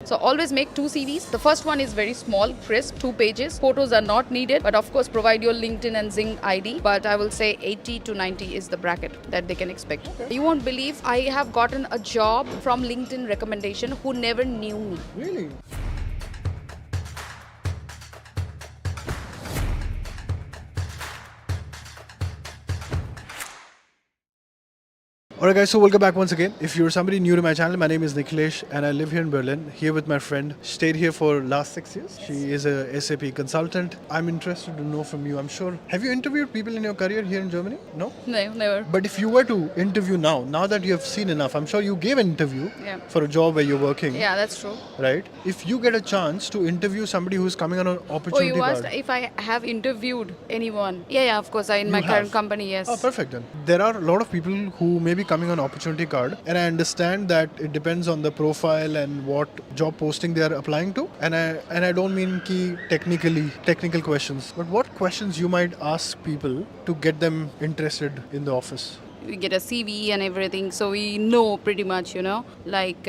So always make 2 CVs. The first one is very small, crisp, 2 pages. Photos are not needed, but of course provide your LinkedIn and Zing ID. But I will say 80 to 90 is the bracket that they can expect. Okay. You won't believe I have gotten a job from LinkedIn recommendation who never knew me. Really? Alright guys, so welcome back once again. If you're somebody new to my channel, my name is Nikhilesh and I live here in Berlin, here with my friend. Stayed here for last 6 years. She is a SAP consultant. I'm interested to know from you, I'm sure. Have you interviewed people in your career here in Germany? No? No, never. But if you were to interview now that you have seen enough, I'm sure you gave an interview for a job where you're working. Yeah, that's true. Right? If you get a chance to interview somebody who's coming on an opportunity you asked card. if I have interviewed anyone. Yeah, of course. In my current company, yes. Oh, perfect then. There are a lot of people who may be coming on opportunity card, and I understand that it depends on the profile and what job posting they are applying to. And I don't mean technical questions, but what questions you might ask people to get them interested in the office. We get a CV and everything, so we know pretty much, like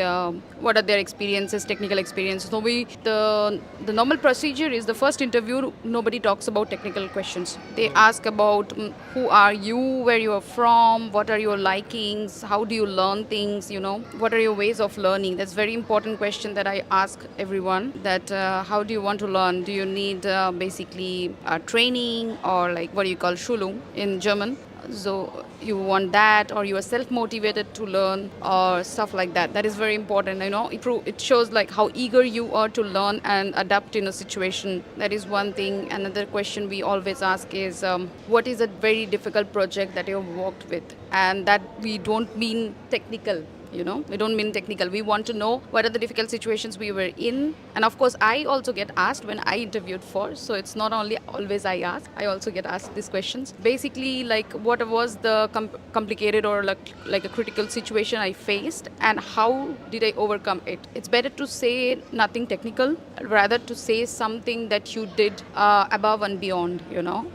what are their experiences, technical experiences. So the normal procedure is the first interview. Nobody talks about technical questions. They ask about who are you, where you are from, what are your likings, how do you learn things, what are your ways of learning. That's very important question that I ask everyone. That how do you want to learn? Do you need basically training or like what do you call Schulung in German? So you want that, or you are self-motivated to learn, or stuff like that. That is very important. It shows like how eager you are to learn and adapt in a situation. That is one thing. Another question we always ask is, what is a very difficult project that you have worked with? And that we don't mean technical. We don't mean technical. We want to know what are the difficult situations we were in. And of course, I also get asked when I interviewed for. So it's not only always I ask. I also get asked these questions. Basically, like what was the complicated or like a critical situation I faced, and how did I overcome it? It's better to say nothing technical, rather to say something that you did above and beyond,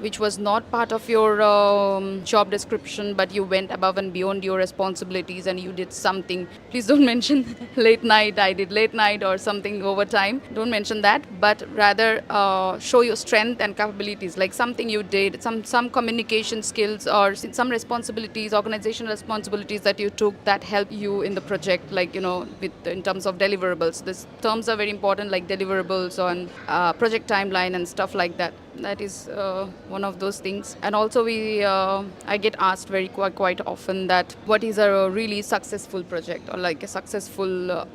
which was not part of your job description, but you went above and beyond your responsibilities and you did something. Please don't mention late night, I did late night or something overtime. Don't mention that, but rather show your strength and capabilities, like something you did, some communication skills or some responsibilities, organizational responsibilities that you took that helped you in the project, like, in terms of deliverables. These terms are very important, like deliverables on project timeline and stuff like that. That is one of those things. And also I get asked quite often that what is a really successful project, or like a successful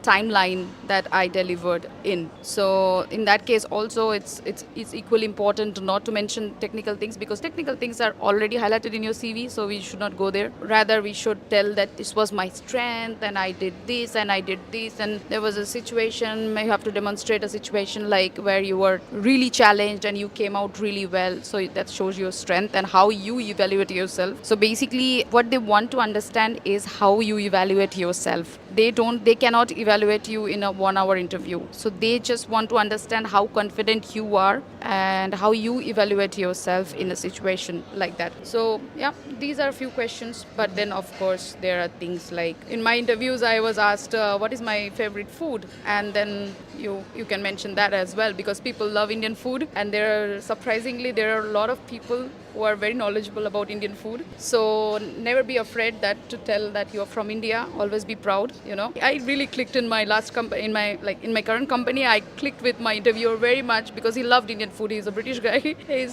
timeline that I delivered in. So in that case also it's equally important not to mention technical things, because technical things are already highlighted in your CV, so we should not go there. Rather we should tell that this was my strength and I did this and I did this, and there was a situation, you have to demonstrate a situation like where you were really challenged and you came out really well. So that shows your strength and how you evaluate yourself. So basically what they want to understand is how you evaluate yourself. They cannot evaluate you in a 1-hour interview. So they just want to understand how confident you are and how you evaluate yourself in a situation like that. So yeah, these are a few questions. But then of course there are things like in my interviews I was asked what is my favorite food, and then you can mention that as well, because people love Indian food, and there are a lot of people who are very knowledgeable about Indian food. So never be afraid to tell that you are from India. Always be proud. I really clicked in my last company, in my current company. I clicked with my interviewer very much because he loved Indian food. He's a British guy. He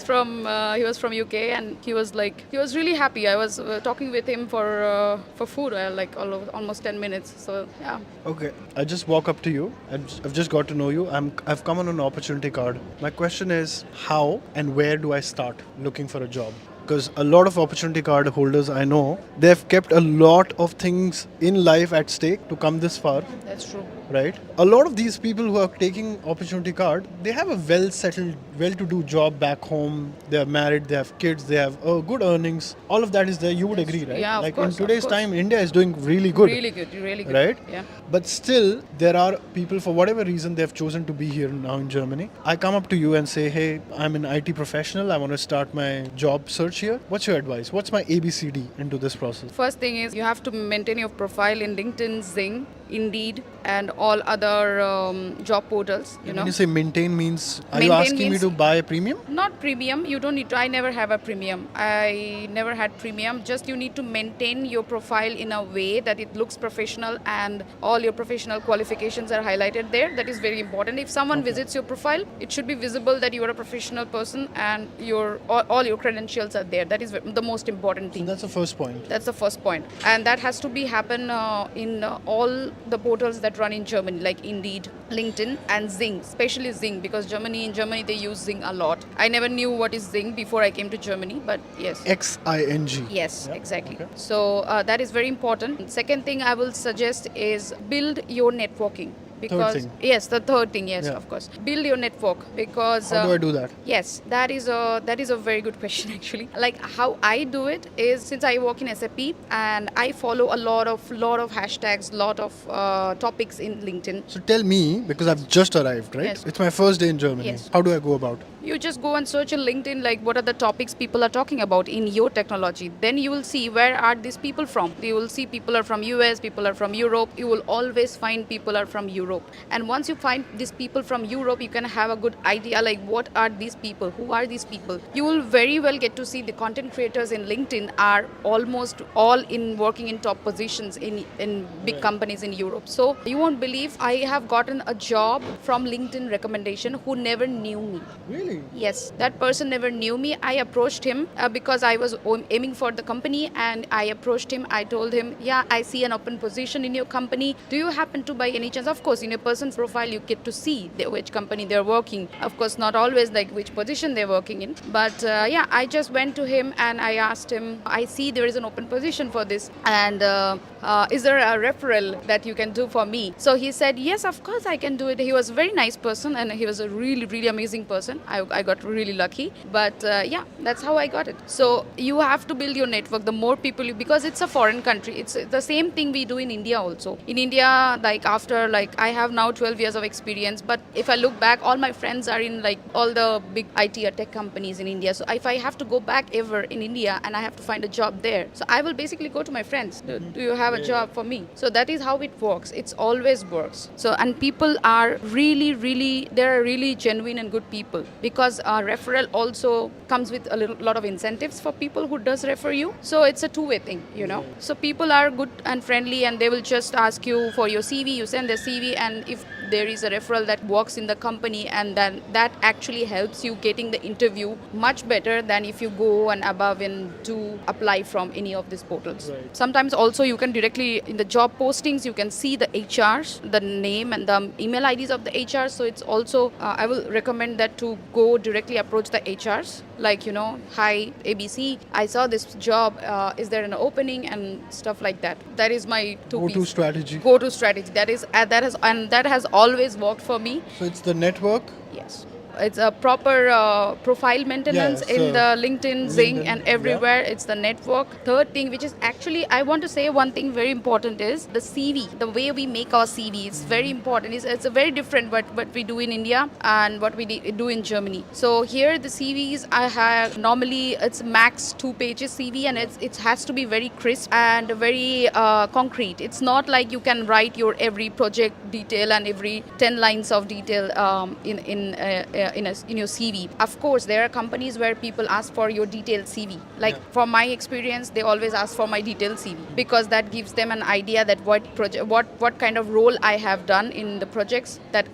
was from UK, and he was really happy. I was talking with him for food, almost 10 minutes. So yeah. Okay, I just walk up to you. I've just got to know you. I've come on an opportunity card. My question is, how and where do I start looking for a job? Because a lot of opportunity card holders I know, they've kept a lot of things in life at stake to come this far. That's true. Right? A lot of these people who are taking opportunity card, they have a well-settled, well-to-do job back home. They are married, they have kids, they have good earnings. All of that is there. You would agree, right? Yeah, like of course, in today's time, India is doing really good. Really good. Right? Yeah. But still, there are people, for whatever reason, they have chosen to be here now in Germany. I come up to you and say, hey, I'm an IT professional. I want to start my job search here. What's your advice? What's my ABCD into this process? First thing is you have to maintain your profile in LinkedIn, Zing. Indeed, and all other job portals, And when you say maintain means, are you Maintain asking me means to buy a premium? not premium. You don't need to. I never have a premium. I never had premium. Just you need to maintain your profile in a way that it looks professional and all your professional qualifications are highlighted there. That is very important. If someone visits your profile, it should be visible that you are a professional person and your all your credentials are there. That is the most important So thing. that's the first point. That's the first point, and that has to be happen in all the portals that run in Germany, like Indeed, LinkedIn, and Zing. Especially Zing, because in Germany they use Zing a lot. I never knew what is Zing before I came to Germany, but yes. XING. Yes, Yeah, exactly. okay. So that is very important. Second thing I will suggest is build your networking. Because thing. yes, the third thing, yes, Yeah. of course, build your network. Because How do I do that? yes, that is a very good question actually. Like how I do it is, since I work in SAP and I follow a lot of hashtags, lot of topics in LinkedIn. So tell me, because I've just arrived, right? Yes. It's my first day in Germany. Yes. How do I go about? You just go and search in LinkedIn, like what are the topics people are talking about in your technology. Then you will see where are these people from. You will see people are from US, people are from Europe. You will always find people are from Europe. And once you find these people from Europe, you can have a good idea like what are these people, who are these people. You will very well get to see the content creators in LinkedIn are almost all in working in top positions in big companies in Europe. So you won't believe I have gotten a job from LinkedIn recommendation who never knew me. Really? Yes, that person never knew me. I approached him because I was aiming for the company, and I approached him. I told him, yeah, I see an open position in your company. Do you happen to, by any chance? Of course, in a person's profile, you get to see which company they're working. Of course, not always like which position they're working in. But yeah, I just went to him and I asked him, I see there is an open position for this. And is there a referral that you can do for me? So he said, yes, of course I can do it. He was a very nice person and he was a really, really amazing person. I got really lucky. But yeah, that's how I got it. So you have to build your network. The more people because it's a foreign country. It's the same thing we do in India also. In India, like after I have now 12 years of experience, but if I look back, all my friends are in like all the big IT or tech companies in India. So if I have to go back ever in India and I have to find a job there, so I will basically go to my friends. Do you have a job for me? So that is how it works. It's always works. So and people are really, really, they're really genuine and good people, because referral also comes with a lot of incentives for people who does refer you. So it's a two-way thing, So people are good and friendly, and they will just ask you for your CV. You send the CV, and if there is a referral that works in the company, and then that actually helps you getting the interview much better than if you go and above and to apply from any of these portals. Right. Sometimes also you can directly in the job postings you can see the HRs, the name and the email IDs of the HR. So it's also I will recommend that to go directly approach the HRs, like hi ABC, I saw this job, is there an opening, and stuff like that. That is my Go-to strategy. go-to strategy. That has always worked for me. So it's the network. Yes. It's a proper profile maintenance Yeah, in so the LinkedIn, Zing, LinkedIn, and everywhere. It's the network. Third thing, which is actually, I want to say one thing very important is the CV. The way we make our CV is very important. It's a very different what we do in India and what we do in Germany. So here the CVs I have normally it's max 2 pages CV, and it has to be very crisp and very concrete. It's not like you can write your every project detail and every 10 lines of detail in your CV. Of course, there are companies where people ask for your detailed CV. Like from my experience, they always ask for my detailed CV, because that gives them an idea that what kind of role I have done in the projects. That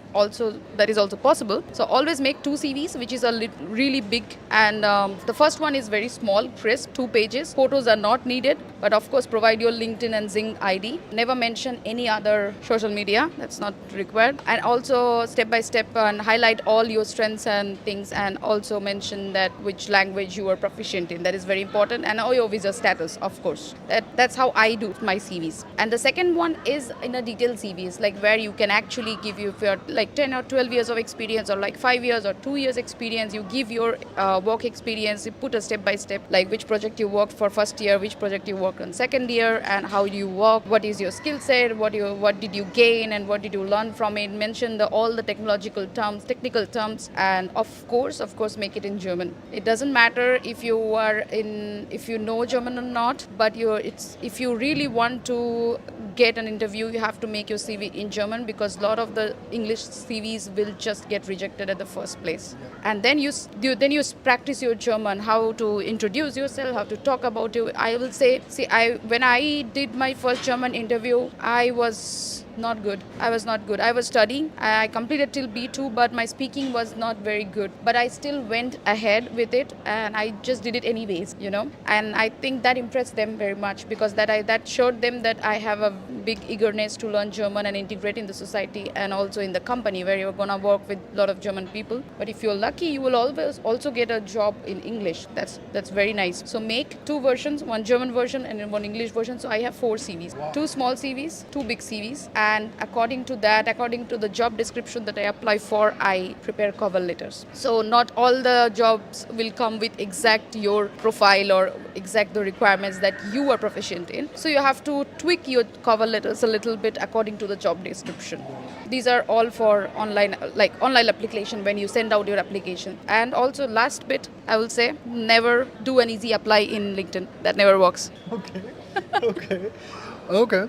is also possible. So always make 2 CVs, which is really big. And the first one is very small, crisp, 2 pages. Photos are not needed, but of course provide your LinkedIn and Zing ID. Never mention any other social media. That's not required. And also step by step and highlight all your strengths and things, and also mention that which language you are proficient in. That is very important. And all your visa status, of course. That's how I do my CVs. And the second one is in a detailed CVs, like where you can actually give you, if you're like 10 or 12 years of experience, or like 5 years or 2 years experience, you give your work experience, you put a step by step, like which project you worked for first year, which project you worked on second year, and how you work, what is your skill set, what did you gain, and what did you learn from it. Mention all the technical terms, and of course make it in German. It doesn't matter if you know German or not, but if you really want to get an interview, you have to make your CV in German, because a lot of the English CVs will just get rejected at the first place. And then you practice your German, how to introduce yourself, how to talk about you. I will say, see, I when I did my first German interview, I was not good. I was not good. I was studying. I completed till B2, but my speaking was not very good. But I still went ahead with it, and I just did it anyways, you know. And I think that impressed them very much, because that showed them that I have a big eagerness to learn German and integrate in the society and also in the company where you're gonna work with a lot of German people. But if you're lucky, you will always also get a job in English. That's very nice. So make two versions, one German version and one English version. So I have 4 CVs, 2 small CVs, 2 big CVs, and according to the job description that I apply for, I prepare cover letters. So not all the jobs will come with exact your profile or exact the requirements that you are proficient in. So you have to tweak your cover letters a little bit according to the job description. These are all for online application when you send out your application. And also last bit, I will say, never do an easy apply in LinkedIn. That never works. Okay. Okay. Okay.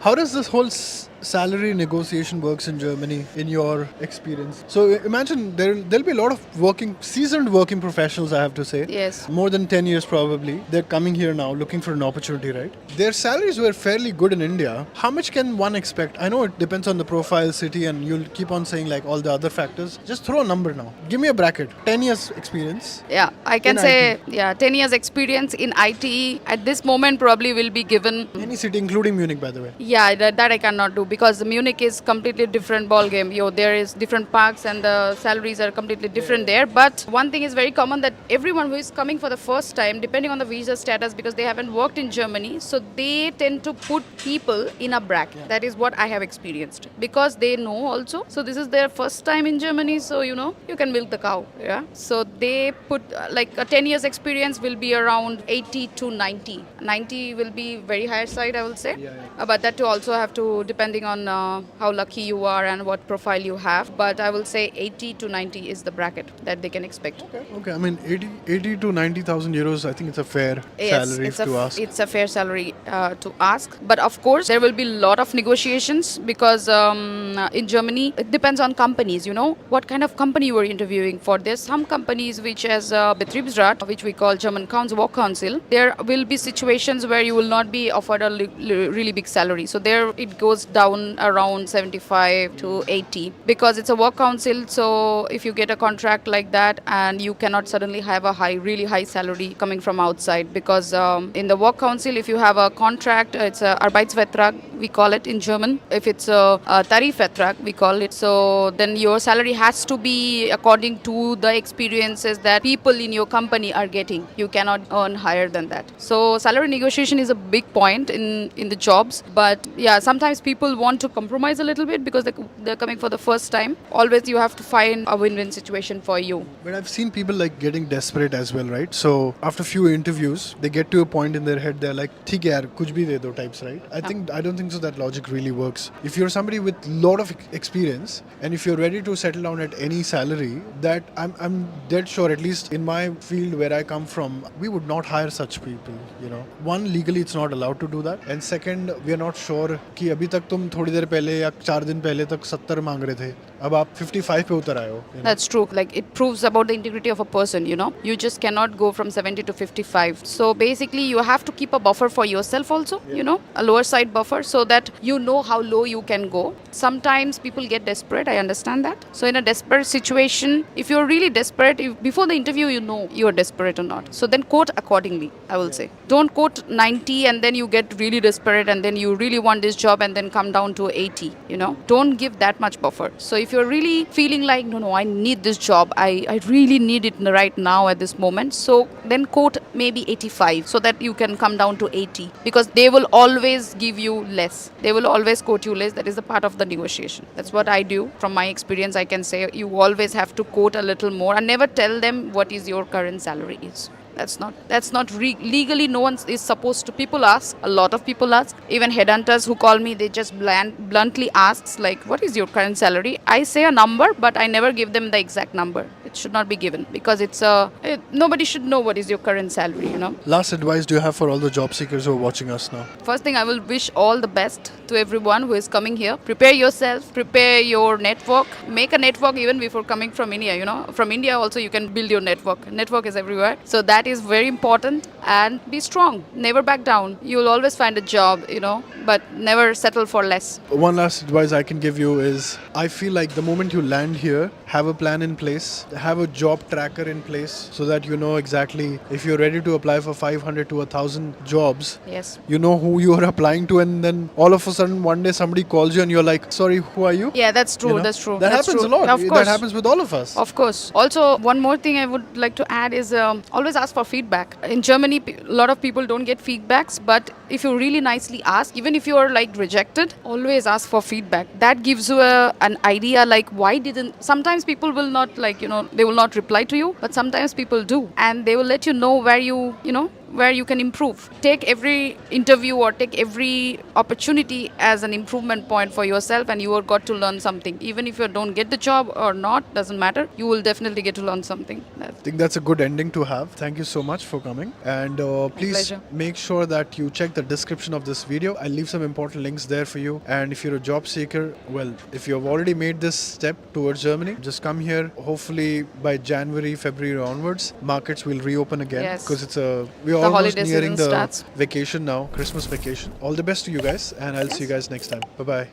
How does this whole salary negotiation works in Germany in your experience? So imagine there'll be a lot of seasoned working professionals, I have to say. Yes. More than 10 years probably. They're coming here now looking for an opportunity, right? Their salaries were fairly good in India. How much can one expect? I know it depends on the profile, city, and you'll keep on saying like all the other factors. Just throw a number now. Give me a bracket. 10 years experience. Yeah, I can In say, IT. 10 years experience in IT at this moment probably will be given. Any city, including Munich, by the way. Yeah, that I cannot do, because Munich is completely different ball game. There is different parks and the salaries are completely different there. But one thing is very common, that everyone who is coming for the first time, depending on the visa status, because they haven't worked in Germany, so they tend to put people in a bracket. That is what I have experienced, because they know also. So this is their first time in Germany, so you can milk the cow. Yeah. So they put like a 10 years experience will be around 80 to 90. 90 will be very higher side, I will say. But that too also have to depending on how lucky you are and what profile you have. But I will say 80 to 90 is the bracket that they can expect. Okay. I mean, 80 to 90,000 euros, I think it's a fair salary to ask. It's a fair salary to ask. But of course, there will be a lot of negotiations, because in Germany, it depends on companies, what kind of company you are interviewing for. There's some companies which as Betriebsrat, which we call German Work Council, there will be situations where you will not be offered a really big salary. So there it goes down around 75 to 80, because it's a work council. So if you get a contract like that, and you cannot suddenly have a really high salary coming from outside, because in the work council, if you have a contract, it's a Arbeitsvertrag, we call it in German. If it's a Tarifvertrag, we call it. So then your salary has to be according to the experiences that people in your company are getting. You cannot earn higher than that. So salary negotiation is a big point in the jobs. But yeah, sometimes people want to compromise a little bit because they're coming for the first time. Always you have to find a win-win situation for you. But I've seen people like getting desperate as well, right? So after few interviews, they get to a point in their head, they're like, "Theek hai yaar, kuch bhi de do" types, right? I don't think so that logic really works. If you're somebody with lot of experience, and if you're ready to settle down at any salary, that I'm dead sure, at least in my field where I come from, we would not hire such people, One, legally it's not allowed to do that. And second, we are not sure कि अभी तक तुम थोड़ी देर पहले या 4 दिन पहले तक 70 मांग रहे थे, अब आप 55 पे उतर आए हो. That's true. Like, it proves about the integrity of a person, You just cannot go from 70 to 55. So basically you have to keep a buffer for yourself also, a lower side buffer, so that you know how low you can go. Sometimes people get desperate, I understand that. So in a desperate situation, if you're really desperate, before the interview you know you're desperate or not. So then quote accordingly, I will say. Don't quote 90 and then you get really desperate and then you really want this job and then come down to 80, Don't give that much buffer. So if you're really feeling like, no, I need this job, I really need it right now at this moment, so then quote maybe 85 so that you can come down to 80, because they will always give you less. They will always quote you less. That is a part of the negotiation. That's what I do. From my experience, I can say you always have to quote a little more and never tell them what is your current salary is. That's not legally. No one is supposed to. People ask. A lot of people ask. Even headhunters who call me, they just bluntly asks like, "What is your current salary?" I say a number, but I never give them the exact number. It should not be given because nobody should know what is your current salary. Last advice do you have for all the job seekers who are watching us now? First thing, I will wish all the best to everyone who is coming here. Prepare yourself, prepare your network, make a network even before coming from India. From India also you can build your network. Network is everywhere. So that is very important, and be strong. Never back down. You will always find a job, but never settle for less. One last advice I can give you is I feel like the moment you land here, have a plan in place, have a job tracker in place so that you know exactly if you're ready to apply for 500 to 1,000 jobs. Yes. You know who you are applying to, and then all of a sudden one day somebody calls you and you're like, sorry, who are you? Yeah, that's true. You know? That's true. That That's happens true. a lot. Of course. That happens with all of us. Of course. Also, one more thing I would like to add is always ask for feedback. In Germany, a lot of people don't get feedbacks, but if you really nicely ask, even if you are like rejected, always ask for feedback. That gives you an idea like why didn't. Sometimes people will not they will not reply to you, but sometimes people do, and they will let you know where you can improve. Take every interview or take every opportunity as an improvement point for yourself, and you have got to learn something. Even if you don't get the job or not, doesn't matter. You will definitely get to learn something. I think that's a good ending to have. Thank you so much for coming. And please pleasure. make sure that you check the description of this video. I'll leave some important links there for you. And if you're a job seeker, well, if you have already made this step towards Germany, just come here. Hopefully by January, February onwards, markets will reopen again. Yes. Because we're The almost holiday nearing season the starts. vacation now, Christmas vacation. All the best to you guys, and I'll see you guys next time. Bye-bye.